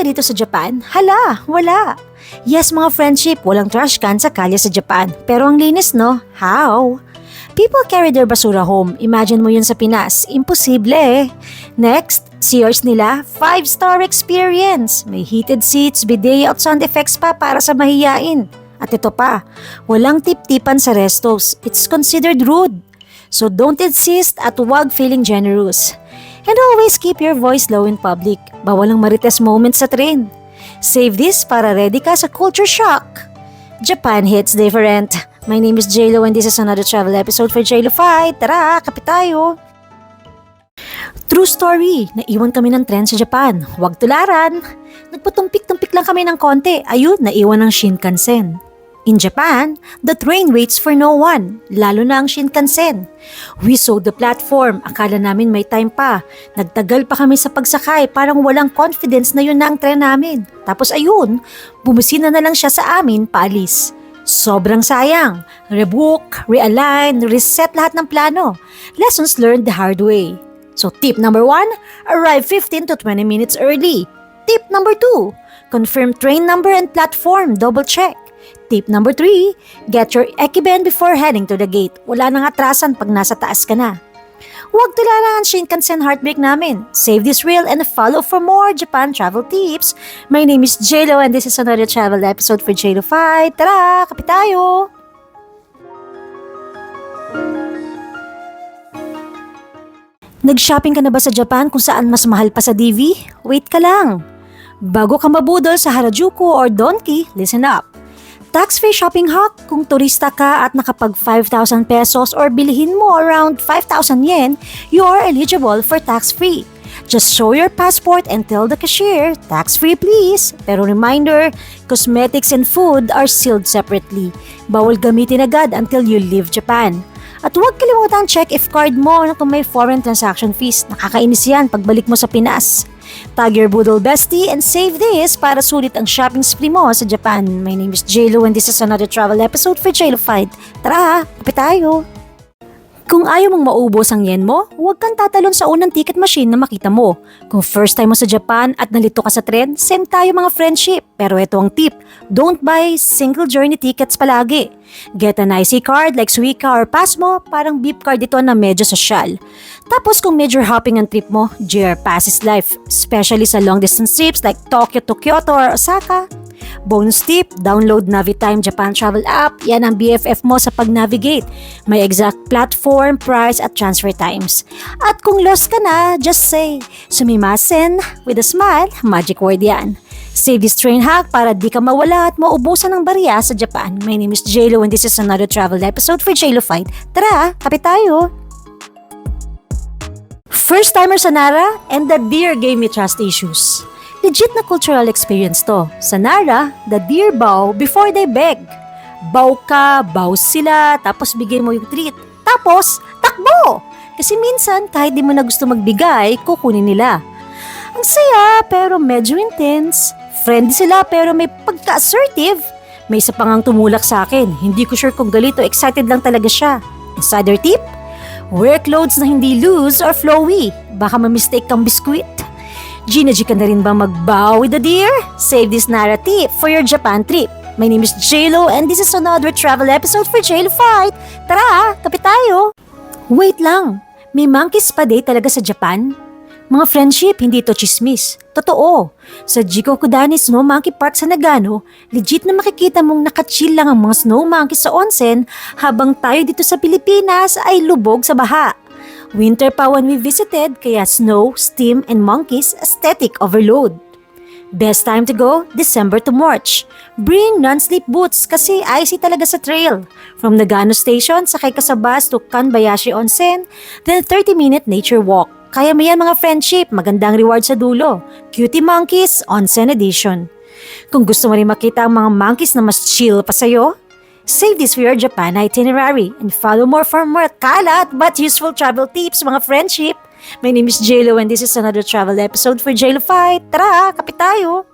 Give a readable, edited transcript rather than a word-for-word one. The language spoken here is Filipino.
dito sa Japan? Hala, wala. Yes mga friendship, walang trash can sa kalye sa Japan. Pero ang linis no? How? People carry their basura home. Imagine mo yun sa Pinas. Imposible eh. Next, CRs nila, 5-star experience. May heated seats, bidet at sound effects pa para sa mahiyain. At ito pa, walang tip-tipan sa restos. It's considered rude. So don't insist at huwag feeling generous. And always keep your voice low in public. Bawal ang marites moments sa train. Save this para ready ka sa culture shock. Japan hits different. My name is Jlo and this is another travel episode for Jlofied. Tara, kapit tayo! True story, naiwan kami ng tren sa Japan. Huwag tularan. Nagpatumpik-tumpik lang kami ng konti. Ayun, naiwan ng Shinkansen. In Japan, the train waits for no one, lalo na ang Shinkansen. We saw the platform, akala namin may time pa. Nagtagal pa kami sa pagsakay, parang walang confidence na yun na ang tren namin. Tapos ayun, bumusina na lang siya sa amin paalis. Sobrang sayang. Rebook, realign, reset lahat ng plano. Lessons learned the hard way. So tip number 1, arrive 15 to 20 minutes early. Tip number 2, confirm train number and platform, double check. Tip number 3, get your ekiben before heading to the gate. Wala nang atrasan pag nasa taas ka na. Huwag tularan ang Shinkansen heartbreak namin. Save this reel and follow for more Japan travel tips. My name is Jlo and this is another travel episode for Jlofied. Tara, kapit tayo! Nag-shopping ka na ba sa Japan kung saan mas mahal pa sa DV? Wait ka lang! Bago ka mabudol sa Harajuku or Donki, listen up! Tax-free shopping hack, kung turista ka at nakapag 5,000 pesos or bilihin mo around 5,000 yen, you are eligible for tax-free. Just show your passport and tell the cashier, tax-free please. Pero reminder, cosmetics and food are sealed separately. Bawal gamitin agad until you leave Japan. At huwag kalimutang check if card mo na kung may foreign transaction fees. Nakakainis yan pagbalik mo sa Pinas. Tag your budol bestie and save this para sulit ang shopping spree mo sa Japan. My name is Jlo and this is another travel episode for Jlofied. Tara, kapit tayo! Kung ayaw mong maubos ang yen mo, huwag kang tatalon sa unang ticket machine na makita mo. Kung first time mo sa Japan at nalito ka sa tren, same tayo mga friendship. Pero ito ang tip, don't buy single journey tickets palagi. Get an IC card like Suica or Pasmo, parang beep card ito na medyo sosyal. Tapos kung major hopping ang trip mo, JR Pass is life, especially sa long distance trips like Tokyo to Kyoto or Osaka. Bonus tip, download Navitime Japan Travel app. Yan ang BFF mo sa pag-navigate. May exact platform, price at transfer times. At kung lost ka na, just say, sumimasen, with a smile, magic word yan. Save this train hack para di ka mawala at maubusan ng barya sa Japan. My name is Jlo and this is another travel episode for Jlofied. Tara, kapit tayo! First timer sa Nara and the deer gave me trust issues. Legit na cultural experience to. Sa Nara, the deer bow before they beg. Bow ka, bow sila, tapos bigay mo yung treat. Tapos, takbo! Kasi minsan, kahit di mo na gusto magbigay, kukunin nila. Ang saya, pero medyo intense. Friendly sila, pero may pagka-assertive. May isa pang tumulak sa akin. Hindi ko sure kung galito, excited lang talaga siya. Insider tip? Wear clothes na hindi loose or flowy. Baka ma-mistake kang biskuit. Gina ka na rin ba mag-bow with the deer? Save this narrative for your Japan trip. My name is Jlo and this is another travel episode for Jlofied. Tara, kapit tayo! Wait lang, may monkeys pa day talaga sa Japan? Mga friendship, hindi ito chismis. Totoo. Sa Jikokudani Snow Monkey Park sa Nagano, legit na makikita mong nakachill lang ang mga snow monkeys sa onsen habang tayo dito sa Pilipinas ay lubog sa baha. Winter pa when we visited, kaya snow, steam, and monkeys aesthetic overload. Best time to go, December to March. Bring non-sleep boots kasi icy talaga sa trail. From Nagano Station, sakay ka sa bus to Kanbayashi Onsen, then 30-minute nature walk. Kaya mo yan mga friendship, magandang reward sa dulo. Cutie Monkeys, Onsen Edition. Kung gusto mo rin makita ang mga monkeys na mas chill pa sa'yo, save this for your Japan itinerary and follow more for more kalat but useful travel tips mga friendship. My name is Jlo and this is another travel episode for Jlofied. Tara, kapit tayo!